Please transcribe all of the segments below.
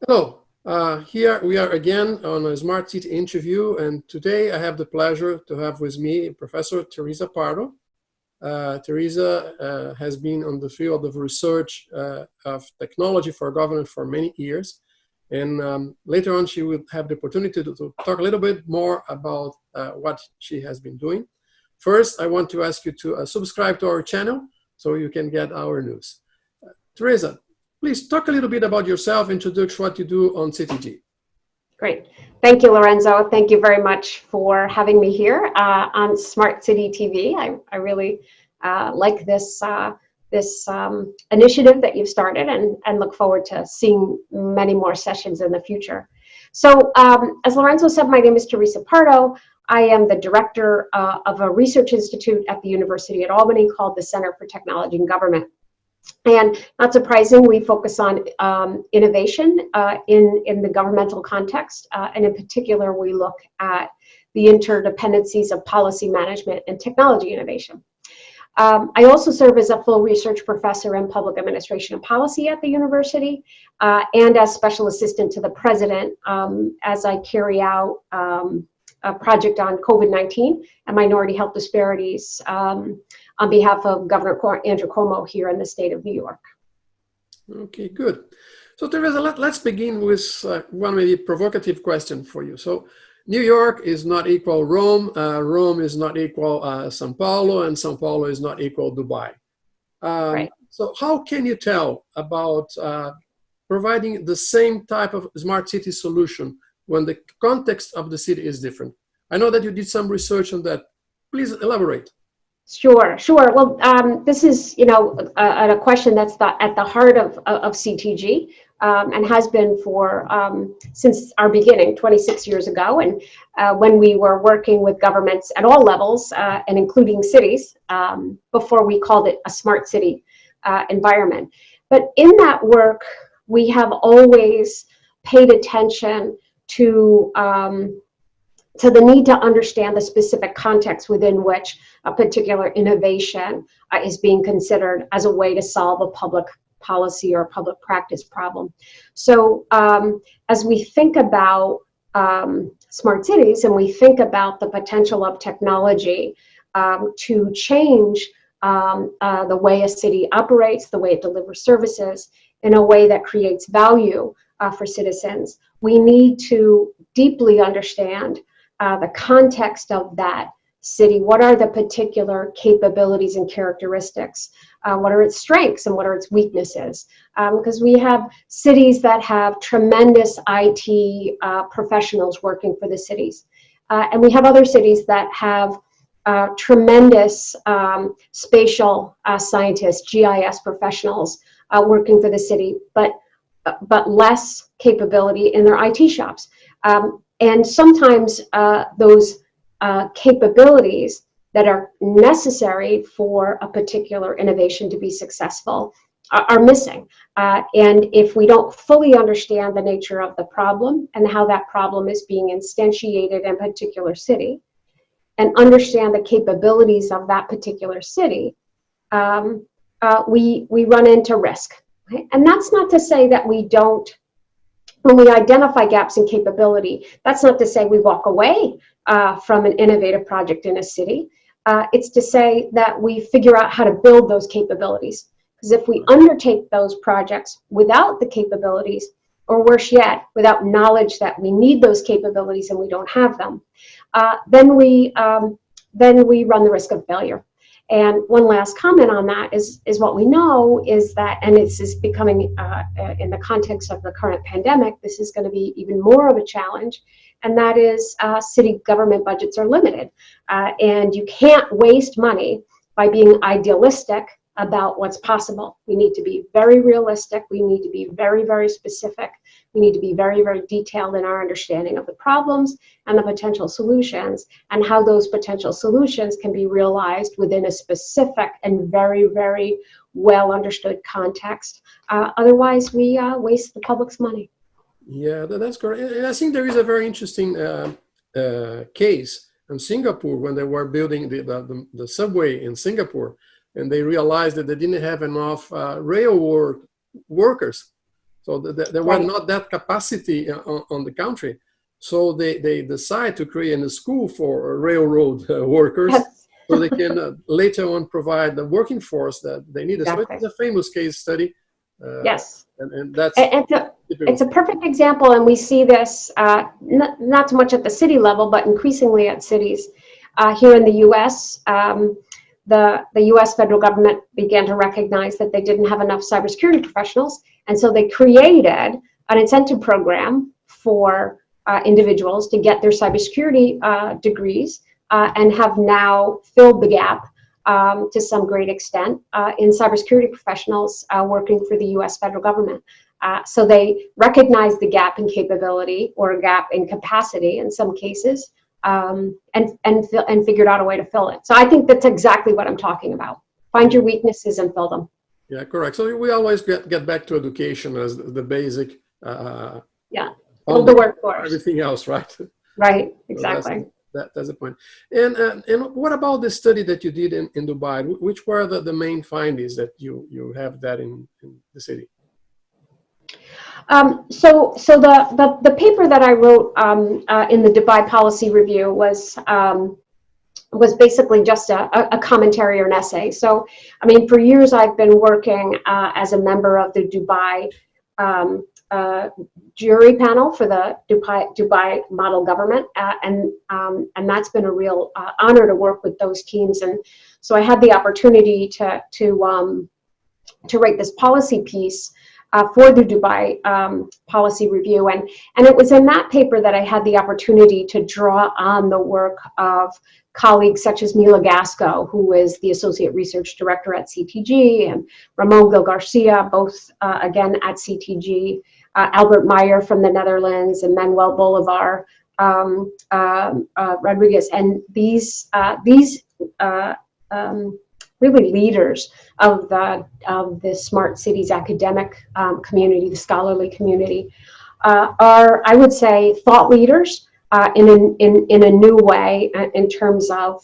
Hello, here we are again on a Smart City interview, and today I have the pleasure to have with me Professor Theresa Pardo. Theresa has been on the field of research of technology for governance for many years, and later on she will have the opportunity to talk a little bit more about what she has been doing. First, I want to ask you to subscribe to our channel so you can get our news. Theresa, please talk a little bit about yourself, introduce what you do on CTG. Great. Thank you, Lorenzo. Thank you very much for having me here on Smart City TV. I really like this initiative that you've started and look forward to seeing many more sessions in the future. So as Lorenzo said, my name is Theresa Pardo. I am the director of a research institute at the University at Albany called the Center for Technology and Government. And not surprising, we focus on innovation in the governmental context, and in particular, we look at the interdependencies of policy management and technology innovation. I also serve as a full research professor in public administration and policy at the university, and as special assistant to the president as I carry out a project on COVID-19 and minority health disparities on behalf of Governor Andrew Cuomo here in the state of New York. Okay, good. So Theresa, let's begin with one maybe provocative question for you. So New York is not equal Rome, Rome is not equal Sao Paulo, and Sao Paulo is not equal Dubai. Right. So how can you tell about providing the same type of smart city solution when the context of the city is different? I know that you did some research on that. Please elaborate. Sure. Well, this is, a question that's at the heart of CTG and has been for since our beginning 26 years ago. And when we were working with governments at all levels and including cities before we called it a smart city environment. But in that work, we have always paid attention to the need to understand the specific context within which a particular innovation is being considered as a way to solve a public policy or public practice problem. So as we think about smart cities and we think about the potential of technology to change the way a city operates, the way it delivers services in a way that creates value for citizens, we need to deeply understand the context of that city. What are the particular capabilities and characteristics? What are its strengths and what are its weaknesses? Because we have cities that have tremendous IT professionals working for the cities. And we have other cities that have tremendous spatial scientists, GIS professionals working for the city, but less capability in their IT shops. And sometimes those capabilities that are necessary for a particular innovation to be successful are missing. And if we don't fully understand the nature of the problem and how that problem is being instantiated in a particular city, and understand the capabilities of that particular city, we run into risk. Right? And that's not to say that we don't. When we identify gaps in capability, that's not to say we walk away from an innovative project in a city. It's to say that we figure out how to build those capabilities. Because if we undertake those projects without the capabilities, or worse yet, without knowledge that we need those capabilities and we don't have them, then we run the risk of failure. And one last comment on that is what we know is that, and this is becoming, in the context of the current pandemic, this is going to be even more of a challenge, and that is city government budgets are limited. And you can't waste money by being idealistic about what's possible. We need to be very realistic. We need to be very, very specific. We need to be very, very detailed in our understanding of the problems and the potential solutions and how those potential solutions can be realized within a specific and very, very well understood context. Otherwise, we waste the public's money. Yeah, that's correct. And I think there is a very interesting case in Singapore when they were building the subway in Singapore, and they realized that they didn't have enough rail workers. So there were not that capacity on the country. So they decide to create a school for railroad workers, Yes. so they can later on provide the working force that they need. Exactly. So it's a famous case study. Yes. And that's it's a perfect example, and we see this not so much at the city level, but increasingly at cities. Here in the U.S., the U.S. federal government began to recognize that they didn't have enough cybersecurity professionals, and so they created an incentive program for individuals to get their cybersecurity degrees, and have now filled the gap to some great extent in cybersecurity professionals working for the U.S. federal government. So they recognize the gap in capability or a gap in capacity in some cases, and figured out a way to fill it. So I think that's exactly what I'm talking about. Find your weaknesses and fill them. Yeah, correct. So we always get back to education as the basic. Build the workforce. Everything else, right? Right. Exactly. So that's the point. And what about the study that you did in Dubai? Which were the main findings that you have that in the city? So the paper that I wrote in the Dubai Policy Review was basically just a commentary or an essay. So, I mean, for years I've been working as a member of the Dubai jury panel for the Dubai model government, and that's been a real honor to work with those teams. And so I had the opportunity to write this policy piece for the Dubai Policy Review, and it was in that paper that I had the opportunity to draw on the work of colleagues such as Mila Gasco, who is the Associate Research Director at CTG, and Ramon Gil Garcia, both again at CTG, Albert Meyer from the Netherlands, and Manuel Bolivar Rodriguez, and these really leaders of the smart cities academic community, the scholarly community, are, I would say, thought leaders in a new way in terms of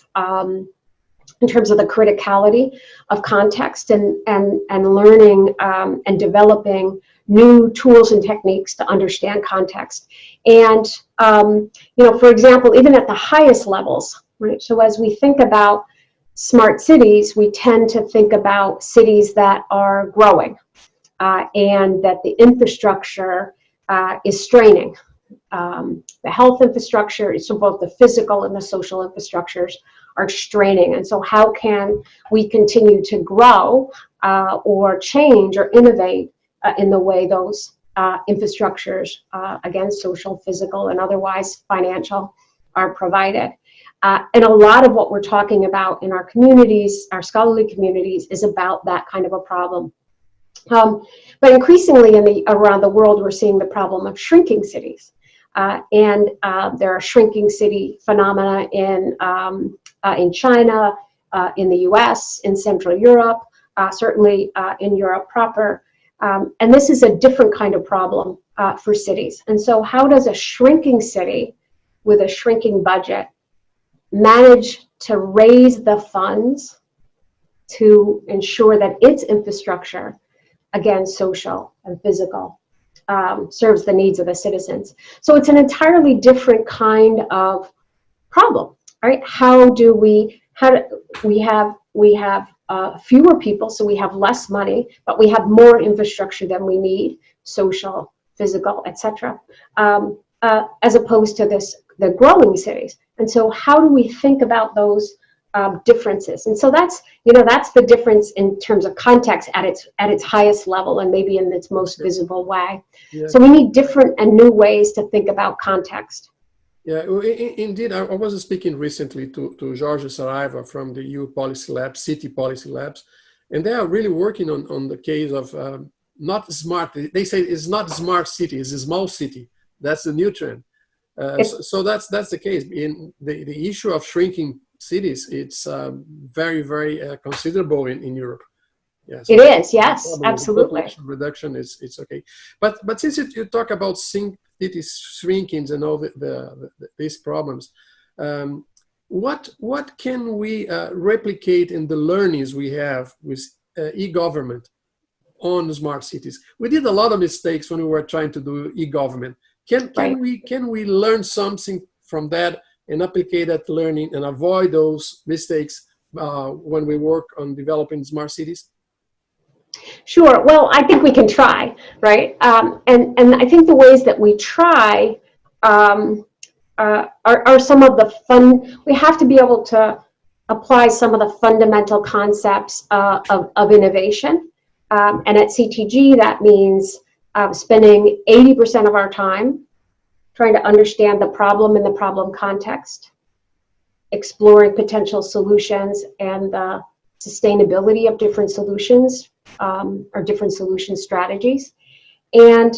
the criticality of context and learning and developing new tools and techniques to understand context. And for example, even at the highest levels, right? So as we think about smart cities, we tend to think about cities that are growing and that the infrastructure is straining. The health infrastructure, so both the physical and the social infrastructures are straining. And so how can we continue to grow or change or innovate in the way those infrastructures, again, social, physical, and otherwise financial, are provided? And a lot of what we're talking about in our communities, our scholarly communities, is about that kind of a problem. But increasingly around the world, we're seeing the problem of shrinking cities. And there are shrinking city phenomena in China, in the US, in Central Europe, certainly in Europe proper. And this is a different kind of problem for cities. And so how does a shrinking city with a shrinking budget manage to raise the funds to ensure that its infrastructure, again, social and physical, serves the needs of the citizens? So it's an entirely different kind of problem, right? We have fewer people, so we have less money, but we have more infrastructure than we need, social, physical, etc., as opposed to the growing cities. And so how do we think about those differences? And so that's the difference in terms of context at its highest level and maybe in its most visible way. Yeah. So we need different and new ways to think about context. Yeah, indeed. I was speaking recently to Jorge Saraiva from the EU Policy Labs, City Policy Labs, and they are really working on the case of not smart. They say it's not smart city, it's a small city. That's the new trend. So that's the case. In the issue of shrinking cities, it's very, very considerable in Europe. Yes, it is. Yes, absolutely. Population reduction it's okay, but since you talk about cities shrinkings and all these problems, what can we replicate in the learnings we have with e-government on smart cities. We did a lot of mistakes when we were trying to do e-government. Can we learn something from that and apply that learning and avoid those mistakes when we work on developing smart cities? Sure. Well, I think we can try, right? And I think the ways that we try are some of the fun. We have to be able to apply some of the fundamental concepts of innovation. And at CTG, that means spending 80% of our time trying to understand the problem in the problem context, exploring potential solutions and the sustainability of different solutions or different solution strategies. And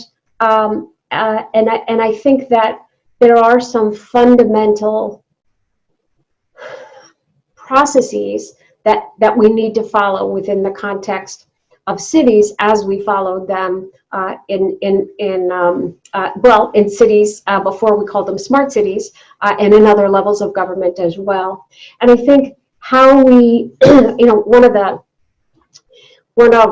I think that there are some fundamental processes that we need to follow within the context of cities as we followed them in cities before we called them smart cities and in other levels of government as well. And I think how we, one of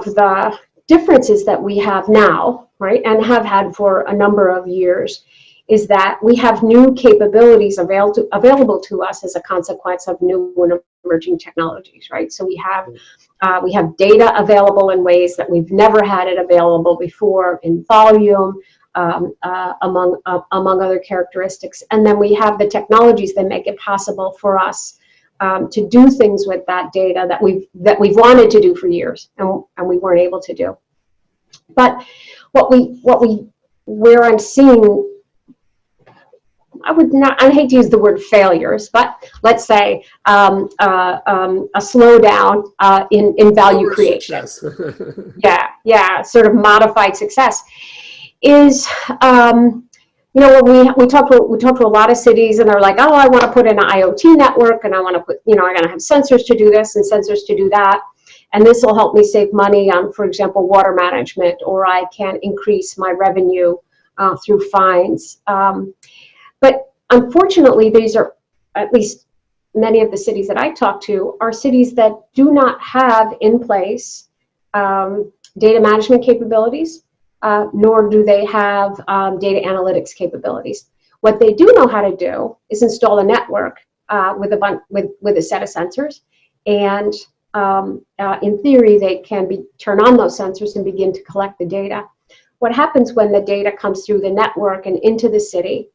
the differences that we have now, right, and have had for a number of years, is that we have new capabilities available to us as a consequence of new and emerging technologies, right? So we have data available in ways that we've never had it available before in volume, among other characteristics. And then we have the technologies that make it possible for us to do things with that data that we've wanted to do for years and we weren't able to do. But where I'm seeing, I hate to use the word failures, but let's say a slowdown in value creation. Sort of modified success is, when we talk to a lot of cities and they're like, oh, I want to put in an IoT network and I want to put, I'm going to have sensors to do this and sensors to do that. And this will help me save money on, for example, water management, or I can increase my revenue through fines. But unfortunately, these are, at least many of the cities that I talk to, are cities that do not have in place data management capabilities, nor do they have data analytics capabilities. What they do know how to do is install a network with a set of sensors, and in theory, they can turn on those sensors and begin to collect the data. What happens when the data comes through the network and into the city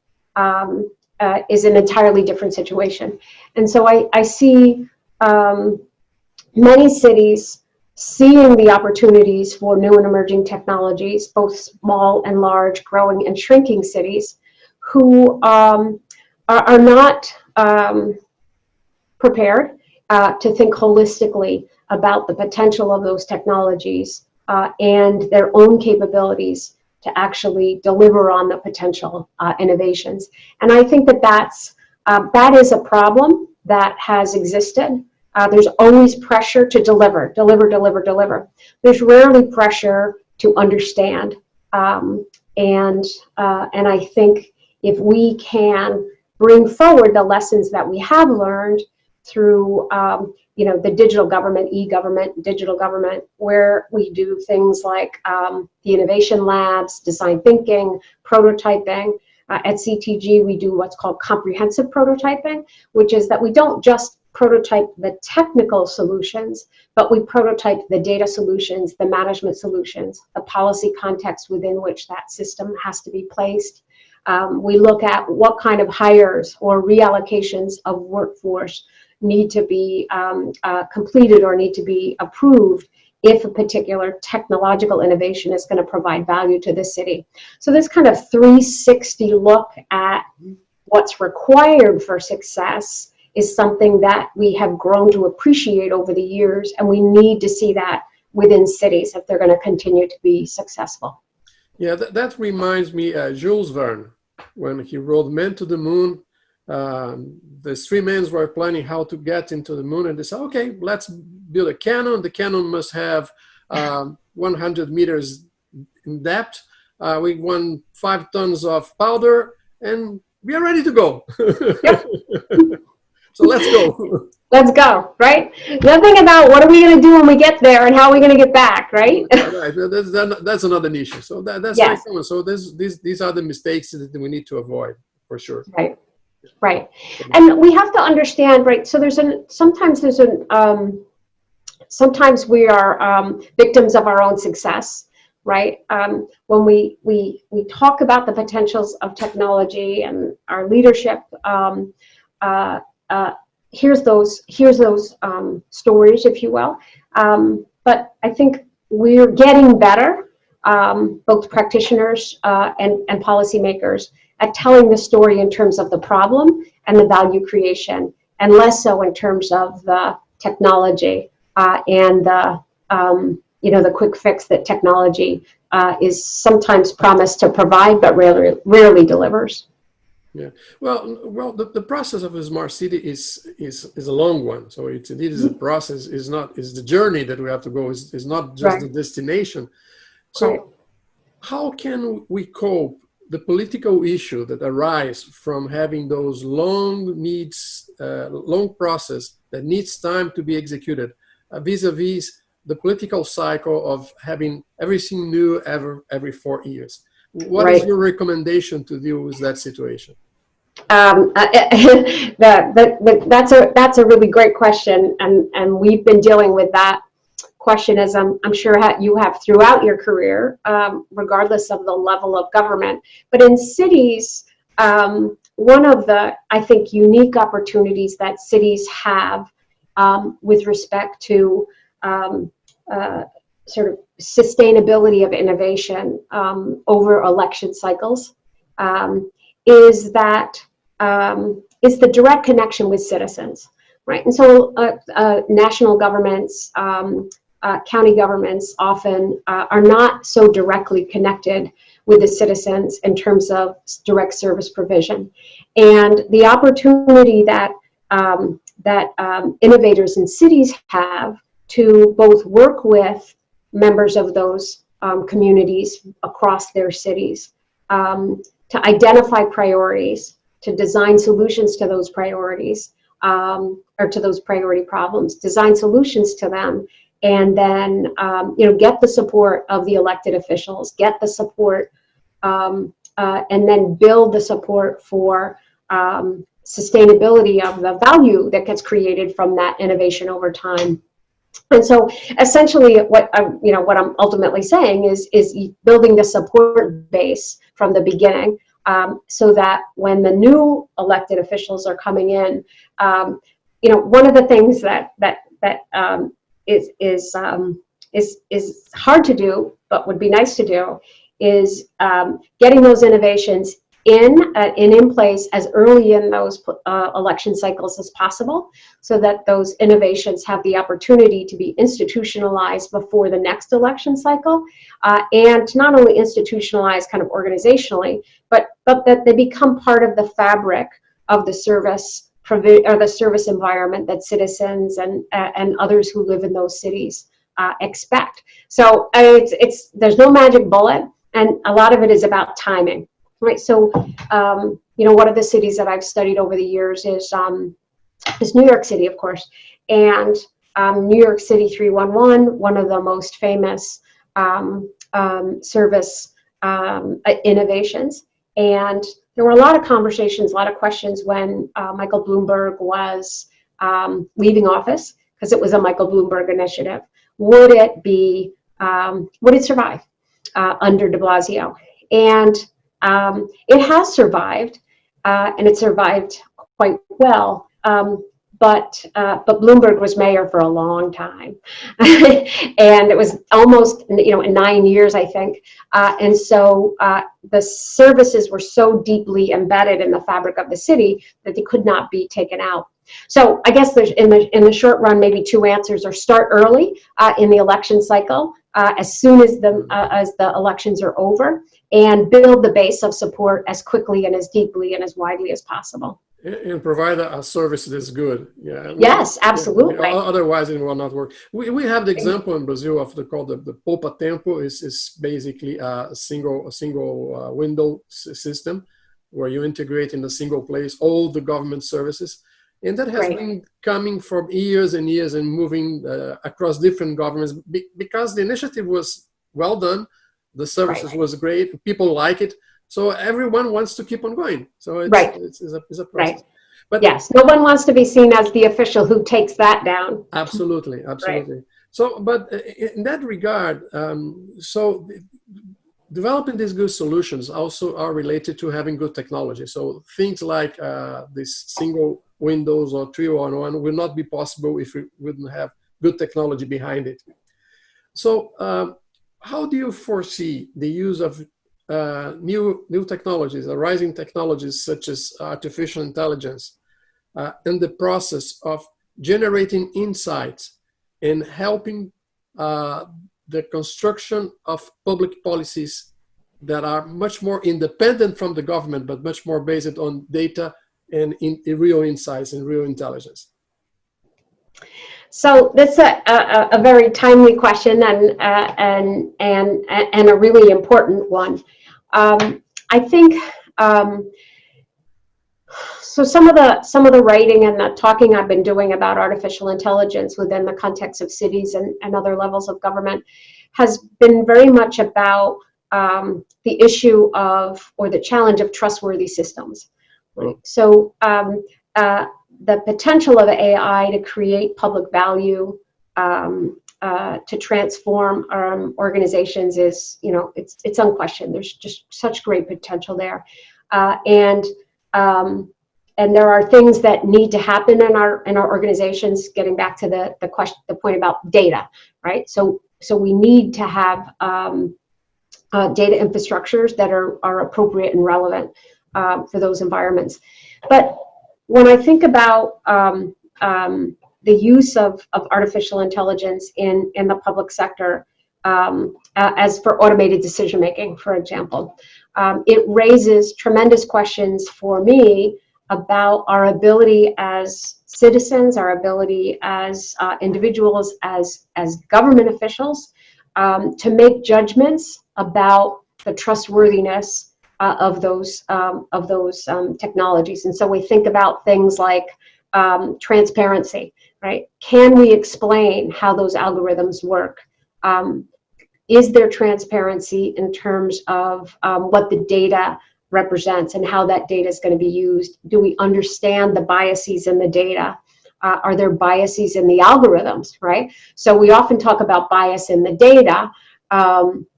is an entirely different situation. And so I see many cities seeing the opportunities for new and emerging technologies, both small and large, growing and shrinking cities, who are not prepared to think holistically about the potential of those technologies and their own capabilities to actually deliver on the potential innovations. And I think that is a problem that has existed. There's always pressure to deliver. There's rarely pressure to understand. And I think if we can bring forward the lessons that we have learned through the digital government, e-government, digital government, where we do things like the innovation labs, design thinking, prototyping. At CTG, we do what's called comprehensive prototyping, which is that we don't just prototype the technical solutions, but we prototype the data solutions, the management solutions, the policy context within which that system has to be placed. We look at what kind of hires or reallocations of workforce need to be completed or need to be approved if a particular technological innovation is going to provide value to the city. So this kind of 360 look at what's required for success is something that we have grown to appreciate over the years, and we need to see that within cities if they're going to continue to be successful. Yeah, that reminds me Jules Verne, when he wrote Man to the Moon. The three men were planning how to get into the moon, and they said, okay, let's build a cannon. The cannon must have 100 meters in depth. We want 5 tons of powder, and we are ready to go. Yep. So let's go. Let's go, right? Nothing about what are we going to do when we get there and how are we going to get back, right? Right. That's another issue. So that's very Yes, common. So these are the mistakes that we need to avoid for sure. right, right. And we have to understand, right? So sometimes we are victims of our own success, right? When we talk about the potentials of technology and our leadership, uh, uh, here's those stories, if you will. But I think we're getting better, both practitioners and policymakers, at telling the story in terms of the problem and the value creation, and less so in terms of the technology and the quick fix that technology is sometimes promised to provide, but rarely delivers. Yeah. Well, the process of a smart city is a long one. So it is a process. Is the journey that we have to go. Is not just Right. the destination. Right. So how can we cope the political issue that arise from having those long process that needs time to be executed, vis-a-vis the political cycle of having everything new every 4 years? What is Right. your recommendation to deal with that situation? That's a really great question, and we've been dealing with that question, as I'm sure you have throughout your career, regardless of the level of government. But in cities, one of the, I think, unique opportunities that cities have with respect to sort of sustainability of innovation over election cycles is the direct connection with citizens, right? And so national governments, county governments often are not so directly connected with the citizens in terms of direct service provision. And the opportunity that innovators in cities have to both work with members of those communities across their cities, to identify priorities, to design solutions to those priorities, or to those priority problems, design solutions to them, and then get the support of the elected officials, get the support, and then build the support for sustainability of the value that gets created from that innovation over time. And so, essentially, what I'm ultimately saying is building the support base from the beginning, so that when the new elected officials are coming in, one of the things that is hard to do, but would be nice to do, is getting those innovations in place as early in those election cycles as possible, so that those innovations have the opportunity to be institutionalized before the next election cycle, and not only institutionalized kind of organizationally, but that they become part of the fabric of the service or the service environment that citizens and others who live in those cities expect. So there's no magic bullet, and a lot of it is about timing. Right, so one of the cities that I've studied over the years is New York City, of course, and New York City 311, one of the most famous service innovations. And there were a lot of conversations, a lot of questions when Michael Bloomberg was leaving office, because it was a Michael Bloomberg initiative. Would it survive under de Blasio? And it has survived, and it survived quite well. But Bloomberg was mayor for a long time, and it was almost in 9 years, I think. And so the services were so deeply embedded in the fabric of the city that they could not be taken out. So I guess there's in the short run maybe two answers: or start early in the election cycle, as soon as the elections are over, and build the base of support as quickly and as deeply and as widely as possible. And provide a service that's good. Yeah. Yes, absolutely. Yeah. Otherwise, it will not work. We have the example in Brazil of the Poupa Tempo. Is basically a single window system where you integrate in a single place all the government services. And that has Right. been coming for years and years and moving across different governments because the initiative was well done, the services Right. was great, people like it, so everyone wants to keep on going. So Right. it's a process. Right. But Yes, no one wants to be seen as the official who takes that down. absolutely, Right. absolutely. So, but in that regard, developing these good solutions also are related to having good technology. So things like this single Windows or 3-1-1 will not be possible if we wouldn't have good technology behind it. So how do you foresee the use of new technologies, rising technologies such as artificial intelligence, in the process of generating insights and helping the construction of public policies that are much more independent from the government, but much more based on data and in real insights and real intelligence? So that's a very timely question and a really important one. I think so. Some of the writing and the talking I've been doing about artificial intelligence within the context of cities and other levels of government has been very much about the issue of, or the challenge of, trustworthy systems. Right? So the potential of AI to create public value, to transform organizations is, it's unquestioned. There's just such great potential there, and there are things that need to happen in our organizations. Getting back to the point about data, right? So we need to have data infrastructures that are appropriate and relevant for those environments. But when I think about the use of artificial intelligence in the public sector, as for automated decision making, for example, it raises tremendous questions for me about our ability as citizens, our ability as individuals, as government officials, to make judgments about the trustworthiness of those technologies. And so we think about things like transparency, right? Can we explain how those algorithms work? Is there transparency in terms of what the data represents and how that data is going to be used? Do we understand the biases in the data? Are there biases in the algorithms, right? So we often talk about bias in the data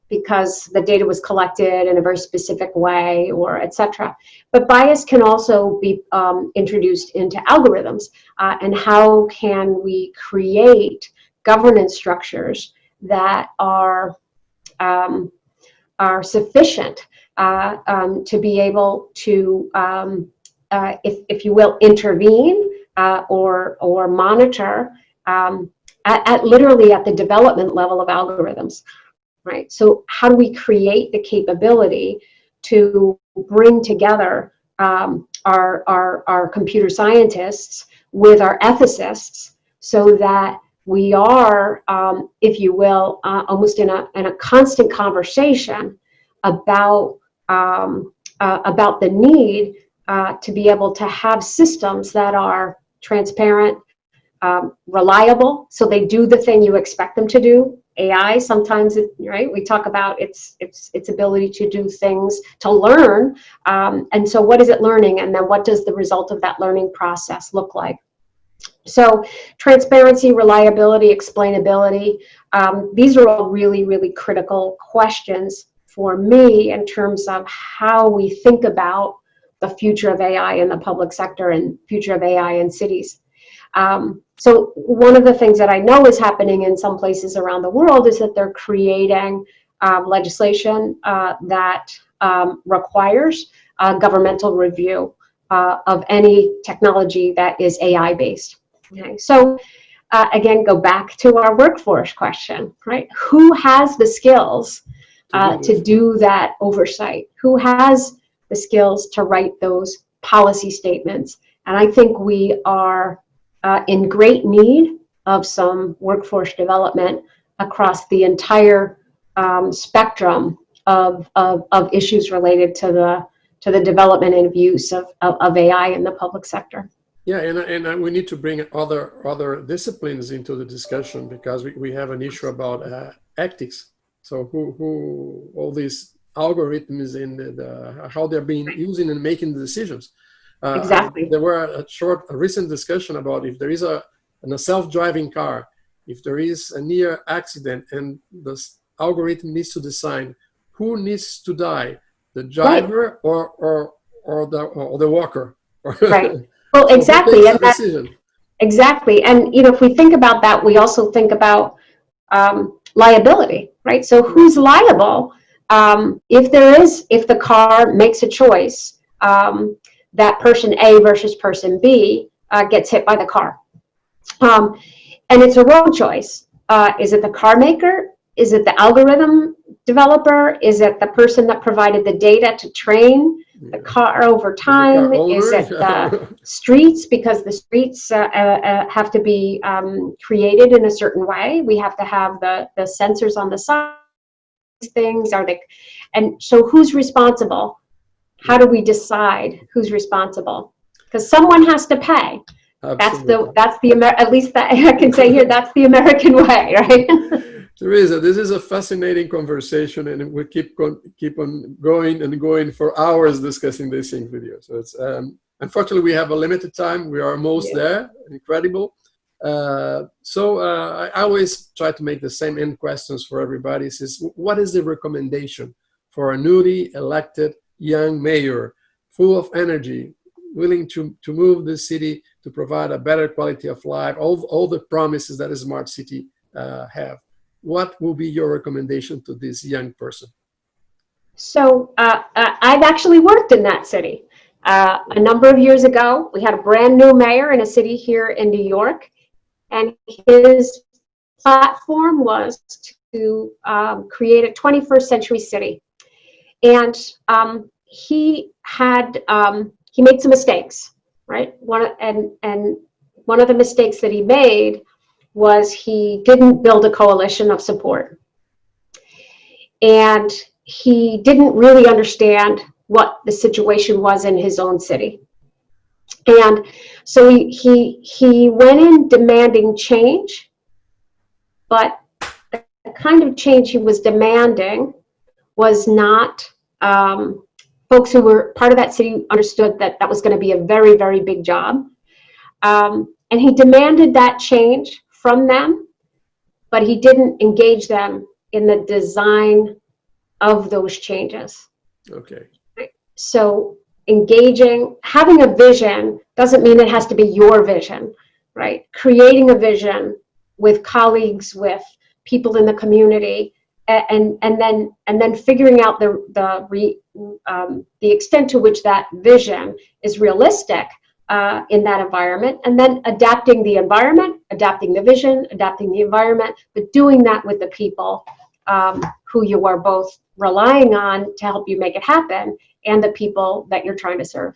because the data was collected in a very specific way, or et cetera. But bias can also be introduced into algorithms. And how can we create governance structures that are sufficient to be able to, if you will, intervene or monitor at literally at the development level of algorithms, right? So how do we create the capability to bring together our computer scientists with our ethicists so that we are, if you will, almost in a constant conversation about the need to be able to have systems that are transparent, reliable, so they do the thing you expect them to do. AI sometimes, right? We talk about its ability to do things, to learn, and so what is it learning, and then what does the result of that learning process look like? So transparency, reliability, explainability, these are all really, really critical questions for me in terms of how we think about the future of AI in the public sector and future of AI in cities. So one of the things that I know is happening in some places around the world is that they're creating legislation that requires governmental review of any technology that is AI-based. Okay, so again, go back to our workforce question, right? Who has the skills to do that oversight? Who has the skills to write those policy statements? And I think we are in great need of some workforce development across the entire spectrum of issues related to the development and use of AI in the public sector. Yeah, and we need to bring other disciplines into the discussion, because we have an issue about ethics. So who all these algorithms and how they're being used and making the decisions. Exactly. There were a recent discussion about if there is a self-driving car, if there is a near accident, and the algorithm needs to decide who needs to die, the Right. driver or the walker. Right. Well, So who exactly. takes And the decision? exactly. And, if we think about that, we also think about liability, right? So who's liable if the car makes a choice that person A versus person B gets hit by the car? And it's a wrong choice. Is it the car maker? Is it the algorithm developer? Is it the person that provided the data to train the car over time? The car Is it the owner? streets? Because the streets have to be created in a certain way. We have to have the sensors on the side. Things are they, and so who's responsible? How do we decide who's responsible? Because someone has to pay. Absolutely. That's the at least that I can say here, that's the American way, right? Teresa, this is a fascinating conversation, and we keep on going and going for hours discussing these things with you. So it's unfortunately we have a limited time. We are almost there. Incredible. I always try to make the same end questions for everybody. It says, what is the recommendation for a newly elected young mayor, full of energy, willing to move the city to provide a better quality of life, all the promises that a smart city have? What will be your recommendation to this young person? So I've actually worked in that city. A number of years ago, we had a brand new mayor in a city here in New York, and his platform was to create a 21st century city. And he made some mistakes, right? One of the mistakes that he made was he didn't build a coalition of support. And he didn't really understand what the situation was in his own city. And so he went in demanding change, but the kind of change he was demanding was not, folks who were part of that city understood that that was going to be a very, very big job. And he demanded that change from them, but he didn't engage them in the design of those changes. Okay. So having a vision doesn't mean it has to be your vision, right? Creating a vision with colleagues, with people in the community, and then figuring out the extent to which that vision is realistic in that environment, and then adapting the environment, adapting the vision, adapting the environment, but doing that with the people who you are both relying on to help you make it happen, and the people that you're trying to serve.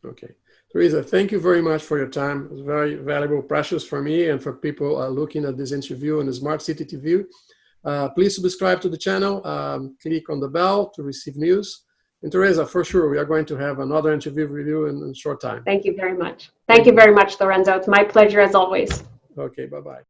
Okay. Theresa, thank you very much for your time. It was very valuable, precious for me and for people looking at this interview on the Smart City TV. Please subscribe to the channel, click on the bell to receive news. And Theresa, for sure, we are going to have another interview with you in a short time. Thank you very much. Thank you very much, Lorenzo. It's my pleasure as always. Okay, bye-bye.